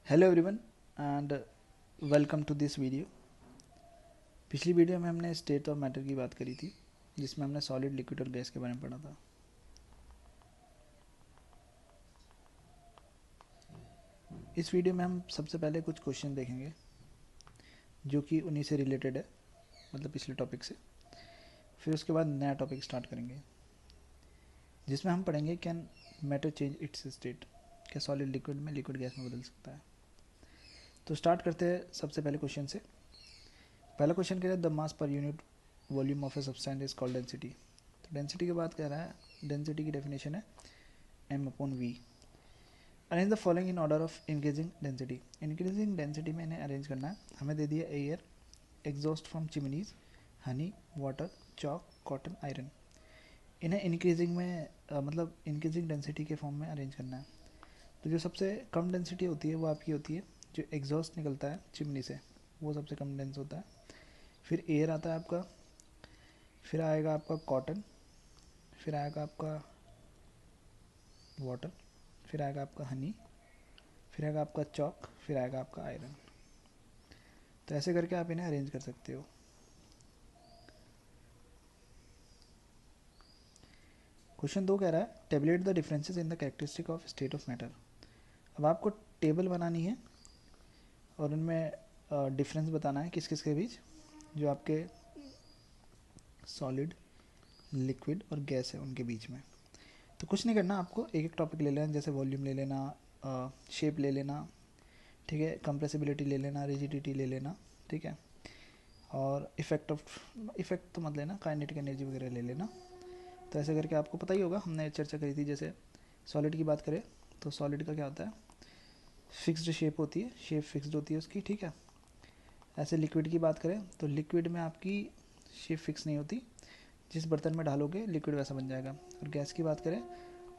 Hello everyone and welcome to this video. पिछली video में हमने स्टेट ऑफ मैटर की बात करी थी, जिसमें हमने सॉलिड, लिक्विड और गैस के बारे में पढ़ा था। इस वीडियो में हम सबसे पहले कुछ क्वेश्चन देखेंगे जो कि उन्हीं से रिलेटेड है, मतलब पिछले टॉपिक से। फिर उसके बाद नया टॉपिक स्टार्ट करेंगे जिसमें हम पढ़ेंगे can matter change it's state, क्या सॉलिड लिक्विड में, लिक्विड गैस में बदल सकता है। तो स्टार्ट करते हैं सबसे पहले क्वेश्चन से। पहला क्वेश्चन कह रहा है the mass per unit volume of a substance is called density. तो डेंसिटी की बात कर रहा है। डेंसिटी की डेफिनेशन है m/v। Arrange the following in order of increasing density. Increasing density में इन्हें अरेंज करना है। हमें दे दिया air, exhaust from chimneys, Honey, water, chalk, cotton, iron. इन्हें इंक्रीजिंग में मतलब इंक्रीजिंग डेंसिटी के फॉर्म में अरेंज करना है। तो जो सबसे कम डेंसिटी होती है वो आपकी होती है जो एग्जॉस्ट निकलता है चिमनी से, वो सबसे कम डेंस होता है। फिर एयर आता है आपका, फिर आएगा आपका कॉटन, फिर आएगा आपका वाटर, फिर आएगा आपका हनी, फिर आएगा आपका चॉक, फिर आएगा आपका आयरन। तो ऐसे करके आप इन्हें अरेंज कर सकते हो। क्वेश्चन 2 कह रहा है tablet the differences in the characteristic of state of matter. अब आपको टेबल बनानी है और उनमें डिफरेंस बताना है किस किस के बीच, जो आपके सॉलिड, लिक्विड और गैस है उनके बीच में। तो कुछ नहीं करना, आपको एक एक टॉपिक ले लेना, जैसे वॉल्यूम ले लेना, शेप ले लेना, ठीक है, कंप्रेसिबिलिटी ले लेना, रिजिडिटी ले लेना, ठीक है, और इफेक्ट तो मत लेना, काइनेटिक एनर्जी वगैरह ले लेना। तो ऐसे करके आपको पता ही होगा, हमने चर्चा करी थी। जैसे सॉलिड की बात करें तो सॉलिड का क्या होता है, फिक्स्ड शेप होती है, शेप फिक्स्ड होती है उसकी, ठीक है। ऐसे लिक्विड की बात करें तो लिक्विड में आपकी शेप फिक्स नहीं होती, जिस बर्तन में डालोगे लिक्विड वैसा बन जाएगा। और गैस की बात करें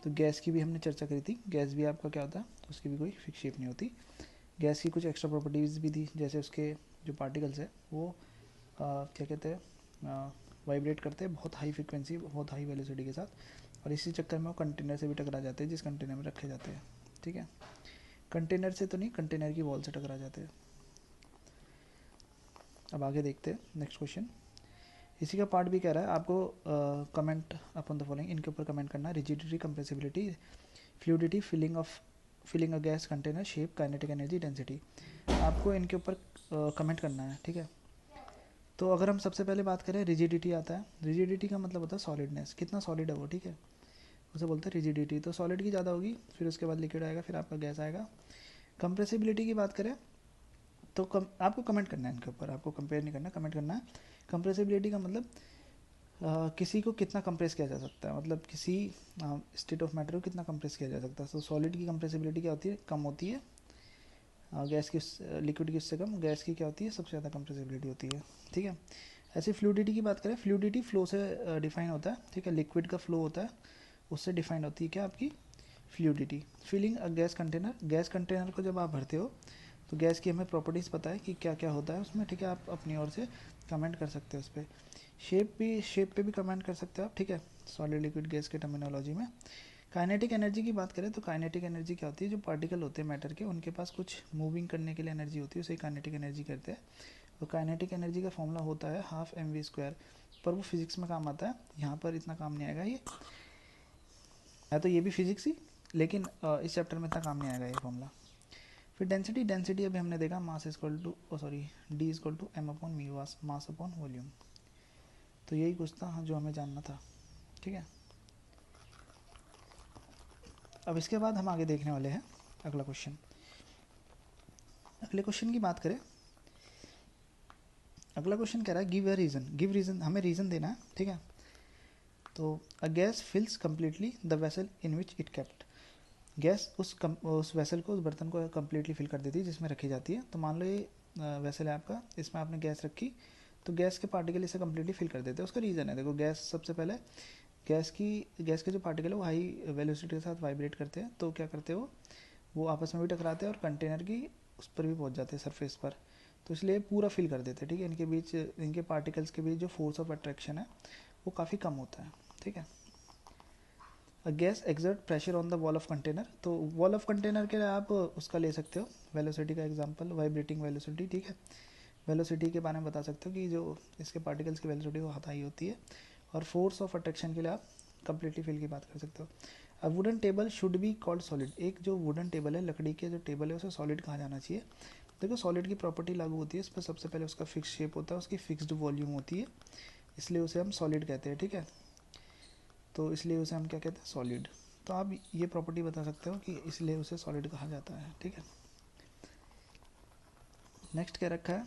तो गैस की भी हमने चर्चा करी थी, गैस भी आपका क्या होता है, उसकी भी कोई फिक्स शेप नहीं होती। गैस की कुछ एक्स्ट्रा प्रॉपर्टीज़ भी थी, जैसे उसके जो पार्टिकल्स है वो क्या कहते हैं, वाइब्रेट करते हैं बहुत हाई फ्रिक्वेंसी, बहुत हाई वेलोसिटी के साथ, और इसी चक्कर में वो कंटेनर से भी टकरा जाते हैं जिस कंटेनर में रखे जाते हैं, ठीक है। कंटेनर से तो नहीं, कंटेनर की वॉल से टकरा जाते हैं। अब आगे देखते हैं नेक्स्ट क्वेश्चन। इसी का पार्ट भी कह रहा है आपको कमेंट अपन द फॉलोइंग, इनके ऊपर कमेंट करना है। Rigidity, compressibility, fluidity, filling a gas container, shape, kinetic energy, density. आपको इनके ऊपर कमेंट करना है, ठीक है। तो अगर हम सबसे पहले बात करें, रिजिडिटी आता है। रिजिडिटी का मतलब होता है सॉलिडनेस, कितना सॉलिड है वो, ठीक है, उसे बोलते हैं रिजिडिटी। तो सॉलिड की ज़्यादा होगी, फिर उसके बाद लिक्विड आएगा, फिर आपका गैस आएगा। कंप्रेसिबिलिटी की बात करें तो आपको कमेंट करना है इनके ऊपर, आपको कंपेयर नहीं करना, कमेंट करना है। कंप्रेसिबिलिटी का मतलब किसी को कितना कंप्रेस किया जा सकता है, मतलब किसी स्टेट ऑफ मैटर को कितना कंप्रेस किया जा सकता है। तो सॉलिड की कंप्रेसिबिलिटी क्या होती है, कम होती है। गैस की, लिक्विड की उससे कम। गैस की क्या होती है, सबसे ज़्यादा कंप्रेसिबिलिटी होती है, ठीक है। ऐसे फ्लूइडिटी की बात करें, फ्लूइडिटी फ्लो से डिफाइन होता है, ठीक है। लिक्विड का फ्लो होता है, उससे डिफाइन होती है क्या आपकी fluidity. Filling a gas container, gas container को जब आप भरते हो तो गैस की हमें प्रॉपर्टीज़ पता है कि क्या क्या होता है उसमें, ठीक है। आप अपनी ओर से कमेंट कर सकते हो उस पर। शेप पे भी कमेंट कर सकते हो आप, ठीक है, सॉलिड, लिक्विड, गैस के टर्मिनोलॉजी में। काइनेटिक एनर्जी की बात करें तो काइनेटिक एनर्जी क्या होती है, जो पार्टिकल होते हैं मैटर के, उनके पास कुछ मूविंग करने के लिए एनर्जी होती है, उसे काइनेटिक एनर्जी कहते हैं। और काइनेटिक एनर्जी का फॉर्मूला होता है ½ mv², पर वो फिजिक्स में काम आता है, यहाँ पर इतना काम नहीं आएगा। ये है तो ये भी फिजिक्स ही, लेकिन इस चैप्टर में इतना काम नहीं आएगा ये फॉर्मूला। फिर डेंसिटी, डेंसिटी अभी हमने देखा mass equal to D equal to m/μ, mass upon volume. तो यही कुछ था जो हमें जानना था, ठीक है। अब इसके बाद हम आगे देखने वाले हैं अगला क्वेश्चन। अगले क्वेश्चन की बात करें, अगला क्वेश्चन कह रहा है give a reason. Give reason, हमें रीज़न देना है, ठीक है। तो a gas fills completely the vessel in which it kept. Gas उस वेसल को, उस बर्तन को कम्प्लीटली फिल कर देती है जिसमें रखी जाती है। तो मान लो ये वेसल है आपका, इसमें आपने गैस रखी, तो गैस के पार्टिकल इसे कम्प्लीटली फिल कर देते हैं। उसका रीज़न है, देखो गैस सबसे पहले गैस के जो पार्टिकल है वो हाई वेलोसिटी के साथ वाइब्रेट करते हैं, तो क्या करते हैं वो आपस में भी टकराते हैं और कंटेनर की उस पर भी पहुंच जाते हैं, सरफेस पर। तो इसलिए पूरा फिल कर देते हैं, ठीक है। इनके बीच, इनके पार्टिकल्स के बीच जो फोर्स ऑफ अट्रैक्शन है वो काफ़ी कम होता है, ठीक है। A gas exert pressure on the wall of container, तो वॉल ऑफ कंटेनर के लिए आप उसका ले सकते हो वेलोसिटी का एग्जांपल, वाइब्रेटिंग वेलोसिटी, ठीक है। वेलोसिटी के बारे में बता सकते हो कि जो इसके पार्टिकल्स की वेलोसिटी वो हाई होती है। और फोर्स ऑफ अट्रैक्शन के लिए आप कंप्लीटली फील की बात कर सकते हो। A wooden table should be called solid, एक जो वुडन टेबल है, लकड़ी के जो टेबल है, उसे सॉलिड कहा जाना चाहिए। देखो सॉलिड की प्रॉपर्टी लागू होती है इस पर, सबसे पहले उसका फिक्स शेप होता है, उसकी फिक्स्ड वॉल्यूम होती है, इसलिए उसे हम सॉलिड कहते हैं, ठीक है। तो इसलिए उसे हम क्या कहते हैं, सॉलिड। तो आप ये प्रॉपर्टी बता सकते हो कि इसलिए उसे सॉलिड कहा जाता है, ठीक है। नेक्स्ट क्या रखा है,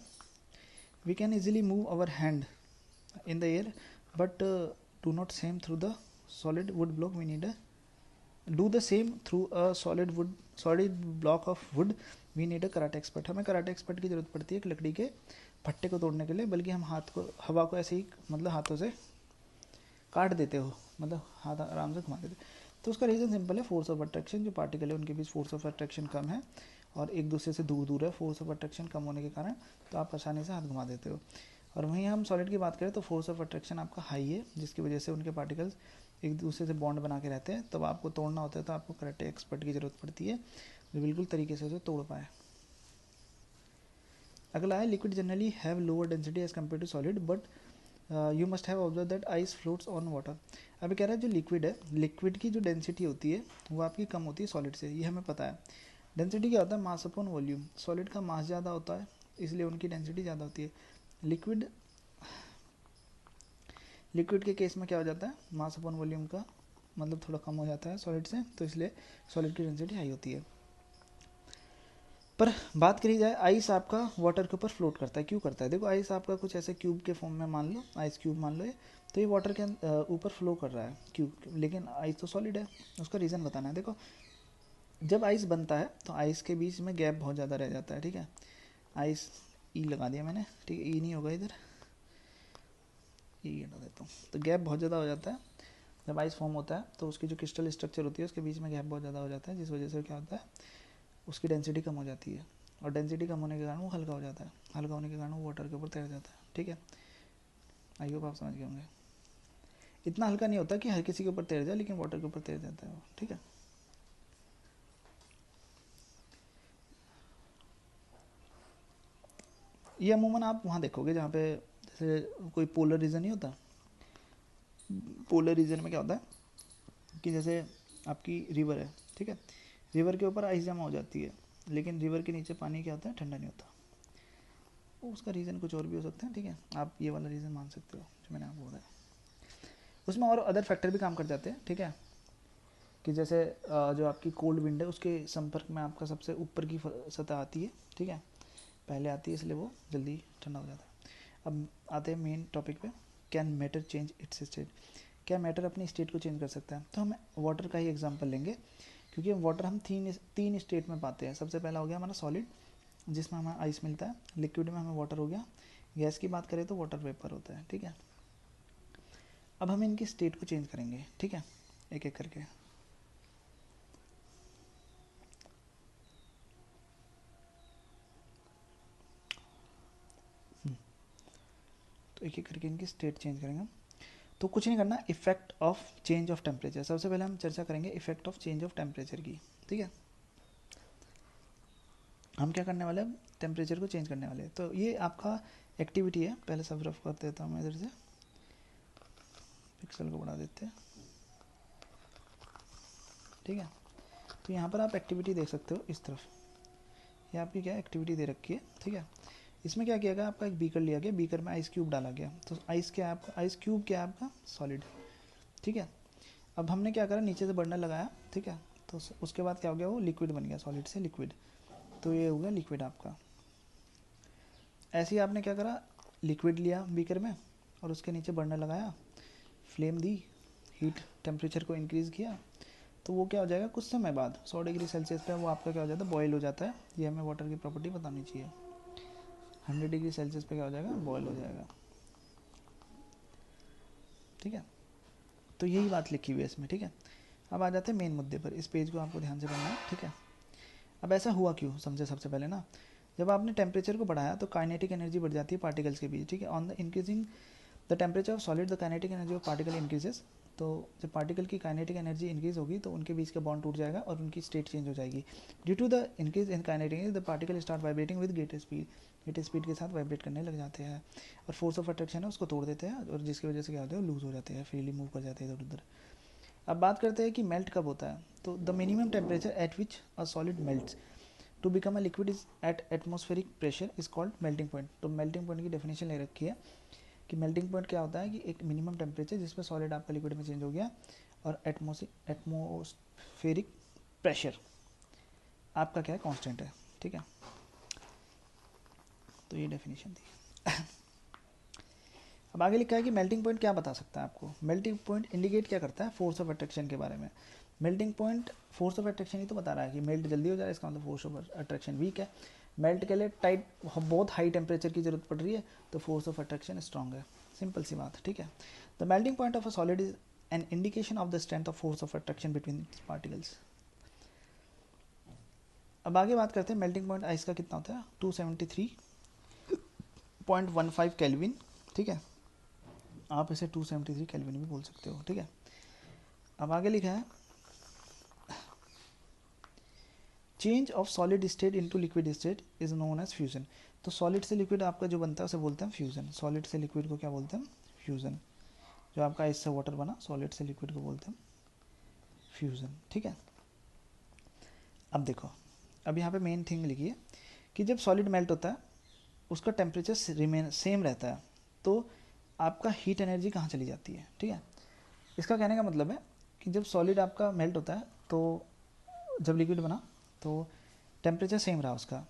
we can easily move our hand in the air but do not same through the solid wood block, we need a do the same through a solid block of wood, we need a karate expert, हमें karate expert की जरूरत पड़ती है एक लकड़ी के फट्टे को तोड़ने के लिए, बल्कि हम हाथ को, हवा को ऐसे ही मतलब हाथों से काट देते हो, मतलब हाथ आराम से घुमा देते। तो उसका रीज़न सिंपल है, फोर्स ऑफ अट्रैक्शन, जो पार्टिकल है उनके बीच फोर्स ऑफ अट्रैक्शन कम है और एक दूसरे से दूर दूर है, फोर्स ऑफ अट्रैक्शन कम होने के कारण तो आप आसानी से हाथ घुमा देते हो। और वहीं हम सॉलिड की बात करें तो फोर्स ऑफ अट्रैक्शन आपका हाई है, जिसकी वजह से उनके पार्टिकल्स एक दूसरे से बॉन्ड बना के रहते हैं। तब आपको तोड़ना होता है तो आपको कराटे एक्सपर्ट की ज़रूरत पड़ती है जो बिल्कुल तरीके से उसे तोड़ पाए। अगला है, liquid generally have lower density as compare to solid but you must have observe that ice floats on water. अभी कह रहा है जो लिक्विड है, लिक्विड की जो डेंसिटी होती है वो आपकी कम होती है सॉलिड से, ये हमें पता है। डेंसिटी क्या होता है, मास अपॉन वॉल्यूम, सॉलिड का मास ज़्यादा होता है इसलिए उनकी डेंसिटी ज़्यादा होती है। लिक्विड के केस में क्या हो जाता है, मास अपॉन वॉल्यूम का मतलब थोड़ा कम हो जाता है सॉलिड से, तो इसलिए सॉलिड की डेंसिटी हाई होती है। पर बात करी जाए, आइस आपका वाटर के ऊपर फ्लोट करता है, क्यों करता है, देखो आइस आपका कुछ ऐसे क्यूब के फॉर्म में मान लो, आइस क्यूब मान लो ये, तो ये वाटर के ऊपर फ्लो कर रहा है क्यूब, लेकिन आइस तो सॉलिड है, उसका रीज़न बताना है। देखो जब आइस बनता है तो आइस के बीच में गैप बहुत ज़्यादा रह जाता है, ठीक है। आइस ई लगा दिया मैंने, ठीक है, ई नहीं होगा इधर, ई हटा देता हूँ। तो गैप बहुत ज़्यादा हो जाता है जब आइस फॉर्म होता है, तो उसकी जो क्रिस्टल स्ट्रक्चर होती है उसके बीच में गैप बहुत ज़्यादा हो जाता है, जिस वजह से क्या होता है, उसकी डेंसिटी कम हो जाती है, और डेंसिटी कम होने के कारण वो हल्का हो जाता है, हल्का होने के कारण वो वाटर के ऊपर तैर जाता है, ठीक है। आई होप आप समझ गए होंगे। इतना हल्का नहीं होता कि हर किसी के ऊपर तैर जाए, लेकिन वाटर के ऊपर तैर जाता है वो, ठीक है। ये अमूमन आप वहाँ देखोगे जहाँ पे जैसे कोई पोलर रीजन नहीं होता, पोलर रीजन में क्या होता है कि जैसे आपकी रिवर है, ठीक है, रिवर के ऊपर आइस जमा हो जाती है, लेकिन रिवर के नीचे पानी क्या होता है, ठंडा नहीं होता। उसका रीज़न कुछ और भी हो सकता है, ठीक है, आप ये वाला रीज़न मान सकते हो जो मैंने आपको बताया। उसमें और अदर फैक्टर भी काम कर जाते हैं, ठीक है, कि जैसे जो आपकी कोल्ड विंड है उसके संपर्क में आपका सबसे ऊपर की सतह आती है, ठीक है, पहले आती है, इसलिए वो जल्दी ठंडा हो जाता है। अब आते हैं मेन टॉपिक पे, can matter change it's state, क्या मैटर अपनी स्टेट को चेंज कर सकता है। तो हम वाटर का ही एग्जांपल लेंगे, क्योंकि वाटर हम तीन स्टेट में पाते हैं। सबसे पहला हो गया हमारा सॉलिड, जिसमें हमें आइस मिलता है, लिक्विड में हमें वाटर हो गया, गैस की बात करें तो वाटर वेपर होता है, ठीक है। अब हम इनकी स्टेट को चेंज करेंगे, ठीक है, एक एक करके। तो एक एक करके इनकी स्टेट चेंज करेंगे। तो कुछ नहीं करना, effect of change of temperature, सबसे पहले हम चर्चा करेंगे effect of change of temperature की, ठीक है। हम क्या करने वाले हैं, टेम्परेचर को चेंज करने वाले हैं। तो ये आपका एक्टिविटी है, पहले सब रफ कर देता हूँ मैं इधर से, पिक्सल को बढ़ा देते हैं, ठीक है। तो यहाँ पर आप एक्टिविटी देख सकते हो इस तरफ, ये आपकी क्या एक्टिविटी दे रखी है, ठीक है। इसमें क्या किया गया, आपका एक बीकर लिया गया, बीकर में आइस क्यूब डाला गया, तो आइस क्या है आपका, आइस क्यूब क्या है आपका, सॉलिड, ठीक है। अब हमने क्या करा, नीचे से बर्नर लगाया, ठीक है, तो उसके बाद क्या हो गया, वो लिक्विड बन गया, सॉलिड से लिक्विड, तो ये हो गया लिक्विड आपका। ऐसे ही आपने क्या करा, लिक्विड लिया बीकर में और उसके नीचे बर्नर लगाया, फ्लेम दी, हीट टेम्परेचर को इंक्रीज़ किया, तो वो क्या हो जाएगा, कुछ समय बाद 100 डिग्री सेल्सियस पे वो आपका क्या हो जाता है, बॉयल हो जाता है। ये हमें वाटर की प्रॉपर्टी बतानी चाहिए। 100 डिग्री सेल्सियस पे क्या हो जाएगा, बॉयल हो जाएगा, ठीक है। तो यही बात लिखी हुई है इसमें, ठीक है। अब आ जाते हैं मेन मुद्दे पर, इस पेज को आपको ध्यान से पढ़ना है, ठीक है। अब ऐसा हुआ क्यों, समझे सबसे पहले ना, जब आपने टेम्परेचर को बढ़ाया तो काइनेटिक एनर्जी बढ़ जाती है पार्टिकल्स के बीच, ठीक है। On the increasing the temperature of solid the kinetic energy of particle increases, तो जब पार्टिकल की काइनेटिक एनर्जी इंक्रीज होगी तो उनके बीच का बॉन्ड टूट जाएगा और उनकी स्टेट चेंज हो जाएगी. Due to the increase in kinetic energy the particle start vibrating with greater speed. Greater speed के साथ वाइब्रेट करने लग जाते हैं और फोर्स ऑफ अट्रैक्शन है उसको तोड़ देते हैं और जिसकी वजह से क्या होता है लूज हो जाते हैं, फ्रीली मूव कर जाते हैं इधर उधर. अब बात करते हैं कि मेल्ट कब होता है. तो the minimum temperature at which a solid melts to become a liquid is at atmospheric pressure is called melting point. तो मेल्टिंग पॉइंट की डेफिनेशन ले रखी है कि मेल्टिंग पॉइंट क्या होता है कि एक मिनिमम टेम्परेचर जिसमें सॉलिड आपका लिक्विड में चेंज हो गया और एटमॉस्फेरिक प्रेशर आपका क्या है कांस्टेंट है. ठीक है, तो ये डेफिनेशन थी. अब आगे लिखा है कि मेल्टिंग पॉइंट क्या बता सकता है आपको. मेल्टिंग पॉइंट इंडिकेट क्या करता है, फोर्स ऑफ अट्रैक्शन के बारे में. Melting point force of attraction ही तो बता रहा है कि मेल्ट जल्दी हो जा रहा है, इसका मतलब फोर्स ऑफ अट्रैक्शन वीक है. मेल्ट के लिए टाइट बहुत हाई टेम्परेचर की जरूरत पड़ रही है तो फोर्स ऑफ अट्रैक्शन स्ट्रॉन्ग है. सिंपल सी बात. ठीक है, the melting point of a solid is an indication of the strength of force of attraction between its particles. अब आगे बात करते हैं मेल्टिंग पॉइंट आइस का कितना होता है, 273.15 केल्विन. ठीक है, आप इसे 273 केल्विन भी बोल सकते हो. ठीक है, अब आगे लिखा है change of solid state into liquid state is known as fusion. तो सॉलिड से लिक्विड आपका जो बनता है उसे बोलते हैं फ्यूजन. सॉलिड से लिक्विड को क्या बोलते हैं, फ्यूजन. जो आपका आइस से वाटर बना, सॉलिड से लिक्विड को बोलते हैं फ्यूजन. ठीक है, अब देखो, अब यहाँ पे मेन थिंग लिखिए कि जब सॉलिड मेल्ट होता है उसका टेम्परेचर रिमेन सेम रहता है तो आपका हीट एनर्जी कहाँ चली जाती है. ठीक है, इसका कहने का मतलब है कि जब सॉलिड आपका मेल्ट होता है तो जब लिक्विड बना तो टेम्परेचर सेम रहा उसका,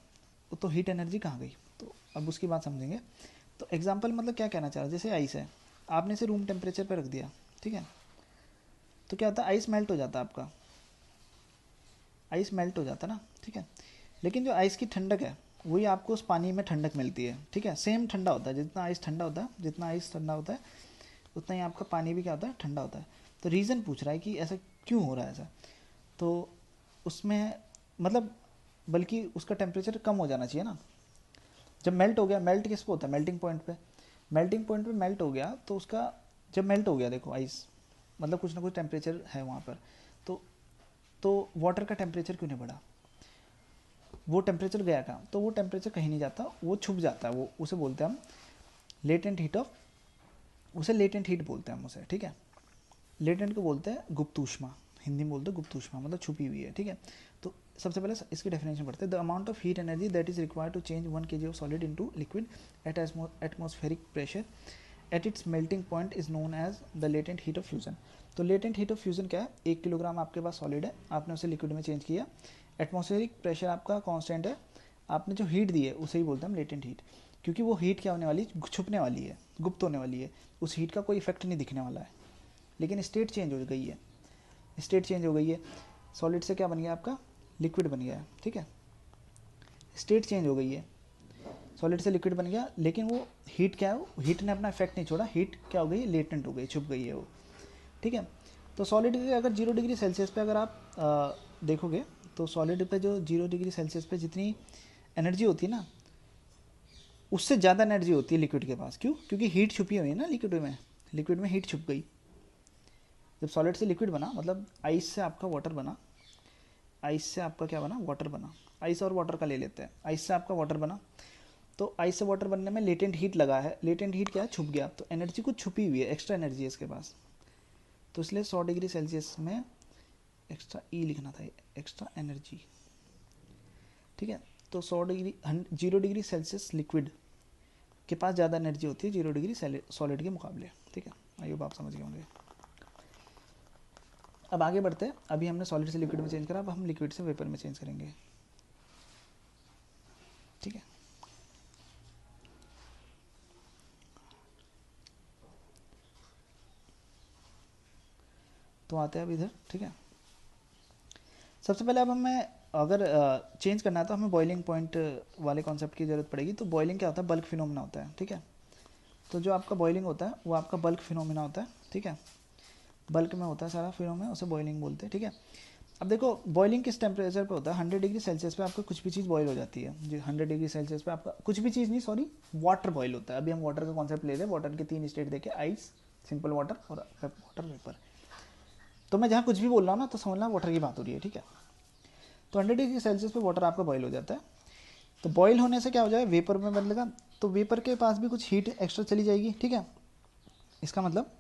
तो हीट एनर्जी कहाँ गई. तो अब उसकी बात समझेंगे. तो एग्जांपल मतलब क्या कहना चाह रहा है, जैसे आइस है, आपने इसे रूम टेम्परेचर पर रख दिया. ठीक है, तो क्या होता है, आइस मेल्ट हो जाता है आपका, आइस मेल्ट हो जाता है ना. ठीक है, लेकिन जो आइस की ठंडक है वही आपको उस पानी में ठंडक मिलती है. ठीक है, सेम ठंडा होता है, जितना आइस ठंडा होता है, जितना आइस ठंडा होता है उतना ही आपका पानी भी क्या होता है, ठंडा होता है. तो रीज़न पूछ रहा है कि ऐसा क्यों हो रहा है ऐसा. तो उसमें मतलब बल्कि उसका टेम्परेचर कम हो जाना चाहिए ना. जब मेल्ट हो गया, मेल्ट किस पे होता है, मेल्टिंग पॉइंट पे. मेल्टिंग पॉइंट पे मेल्ट हो गया तो उसका जब मेल्ट हो गया, देखो आइस मतलब कुछ ना कुछ टेम्परेचर है वहाँ पर, तो वाटर का टेम्परेचर क्यों नहीं बढ़ा, वो टेम्परेचर गया कहाँ, तो वो टेम्परेचर कहीं नहीं जाता, वो छुप जाता है. वो उसे बोलते हैं हम लेटेंट हीट ऑफ, उसे लेटेंट हीट बोलते हैं हम उसे. ठीक है, लेटेंट को बोलते हैं गुप्त ऊष्मा, हिंदी में बोलते हैं गुप्त ऊष्मा, मतलब छुपी हुई है. ठीक है, तो सबसे पहले इसकी डेफिनेशन पढ़ते हैं. The amount of heat energy that is required to change 1 kg of solid into liquid at atmospheric pressure at its melting point is known as the latent heat of fusion. तो latent heat of fusion क्या है, 1 kilogram आपके पास solid है, आपने उसे liquid में change किया, atmospheric pressure आपका कांस्टेंट है, आपने जो हीट दी है उसे ही बोलते हैं हम लेटेंट हीट. क्योंकि वो हीट क्या होने वाली है, छुपने वाली है, गुप्त होने वाली है, उस हीट का कोई इफेक्ट नहीं दिखने वाला है, लेकिन स्टेट चेंज हो गई है. स्टेट चेंज हो गई है, सॉलिड से क्या बन गया आपका, लिक्विड बन गया है. ठीक है, स्टेट चेंज हो गई है, सॉलिड से लिक्विड बन गया, लेकिन वो हीट क्या है, हीट ने अपना इफेक्ट नहीं छोड़ा, हीट क्या हो गई, लेटेंट हो गई, छुप गई है वो. ठीक है, तो सॉलिड के अगर 0 डिग्री सेल्सियस पे अगर आप देखोगे तो सॉलिड पे जो 0 डिग्री सेल्सियस पे जितनी एनर्जी होती है ना, उससे ज़्यादा एनर्जी होती है लिक्विड के पास. क्यों, क्योंकि हीट छुपी हुई है ना लिक्विड में हीट छुप गई. जब सॉलिड से लिक्विड बना मतलब आइस से आपका वाटर बना, आइस से आपका क्या बना, वाटर बना. आइस और वाटर का ले लेते हैं, आइस से आपका वाटर बना, तो आइस से वाटर बनने में लेटेंट हीट लगा है, लेटेंट हीट क्या है, छुप गया, तो एनर्जी कुछ छुपी हुई है, एक्स्ट्रा एनर्जी है इसके पास. तो इसलिए 100 डिग्री सेल्सियस में एक्स्ट्रा ई लिखना था, एक्स्ट्रा एनर्जी. ठीक है, तो 100 डिग्री 0 डिग्री सेल्सियस लिक्विड के पास ज़्यादा एनर्जी होती है 0 डिग्री सॉलिड के मुकाबले. ठीक है, आई होप आप समझ गए होंगे. अब आगे बढ़ते हैं, अभी हमने सॉलिड से लिक्विड में चेंज करा, अब हम लिक्विड से वेपर में चेंज करेंगे. ठीक है, तो आते हैं अब इधर. ठीक है, सबसे पहले अब हमें अगर चेंज करना है तो हमें बॉइलिंग पॉइंट वाले कॉन्सेप्ट की ज़रूरत पड़ेगी. तो बॉइलिंग क्या होता है, बल्क फिनोमिना होता है. ठीक है, तो जो आपका बॉइलिंग होता है वो आपका बल्क फिनोमिना होता है. ठीक है, बल्क में होता है सारा फिनोमिना, उसे बॉइलिंग बोलते हैं. ठीक है, अब देखो बॉइलिंग किस टेम्परेचर पे होता है, 100 डिग्री सेल्सियस पे आपका कुछ भी चीज़ बॉयल हो जाती है. जी 100 डिग्री सेल्सियस पे आपका कुछ भी चीज़ नहीं, सॉरी, वाटर बॉयल होता है. अभी हम वाटर का कॉन्सेप्ट ले रहे हैं, वाटर के 3 स्टेट देखे, आइस, सिंपल वाटर और वाटर वेपर. तो मैं जहाँ कुछ भी बोल रहा हूँ ना तो समझना वाटर की बात हो रही है, ठीक है। तो 100 डिग्री सेल्सियस पे वाटर आपका बॉईल हो जाता है। तो बॉईल होने से क्या हो जाएगा, वेपर में बदलेगा, तो वेपर के पास भी कुछ हीट एक्स्ट्रा चली जाएगी, ठीक है। इसका मतलब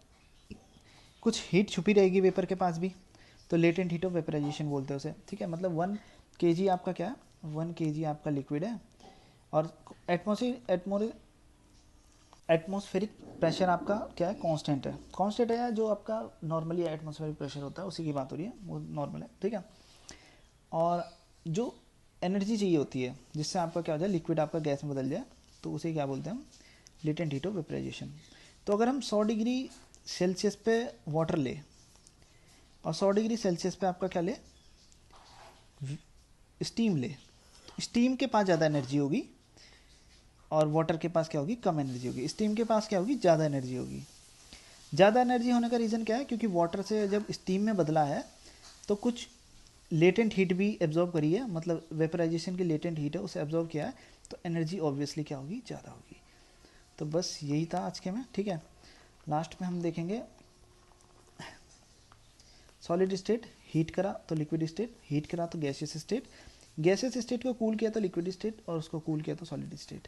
कुछ हीट छुपी रहेगी वेपर के पास भी, तो लेटेंट हीट ऑफ वेपराइजेशन बोलते हैं उसे, ठीक है। मतलब 1 kg आपका क्या है, 1 kg आपका लिक्विड है और एटमॉस्फेरिक प्रेशर आपका क्या है, कांस्टेंट है। कांस्टेंट है जो आपका नॉर्मली एटमॉस्फेरिक प्रेशर होता है उसी की बात हो रही है, वो नॉर्मल है, ठीक है। और जो एनर्जी चाहिए होती है जिससे आपका क्या हो जाए, लिक्विड आपका गैस में बदल जाए, तो उसे क्या बोलते हैं हम, लेटेंट हीट ऑफ वेपराइजेशन। तो अगर हम 100 डिग्री सेल्सियस पे वाटर ले और 100 डिग्री सेल्सियस पे आपका क्या ले, स्टीम ले, तो स्टीम के पास ज़्यादा एनर्जी होगी और वाटर के पास क्या होगी, कम एनर्जी होगी। स्टीम के पास क्या होगी, ज़्यादा एनर्जी होगी। ज़्यादा एनर्जी होने का रीज़न क्या है, क्योंकि वाटर से जब स्टीम में बदला है तो कुछ लेटेंट हीट भी एब्जॉर्ब करी है, मतलब वेपराइजेशन की लेटेंट हीट है उसे एब्जॉर्ब किया है, तो एनर्जी ऑब्वियसली क्या होगी, ज़्यादा होगी। तो बस यही था आज के में, ठीक है। लास्ट में हम देखेंगे सॉलिड स्टेट हीट करा तो लिक्विड स्टेट, हीट करा तो गैसियस स्टेट, गैसियस स्टेट को कूल किया तो लिक्विड स्टेट और उसको कूल किया तो सॉलिड स्टेट।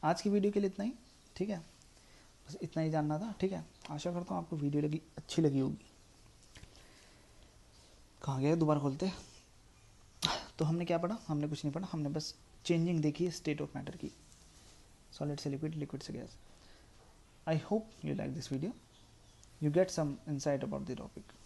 आज की वीडियो के लिए इतना ही, ठीक है, बस इतना ही जानना था, ठीक है। आशा करता हूँ आपको वीडियो अच्छी लगी होगी। कहाँ गए, दोबारा खोलते। तो हमने क्या पढ़ा, हमने कुछ नहीं पढ़ा, हमने बस चेंजिंग देखी है स्टेट ऑफ मैटर की, सॉलिड से लिक्विड, लिक्विड से gas. I hope you like this video, you get some insight about the topic.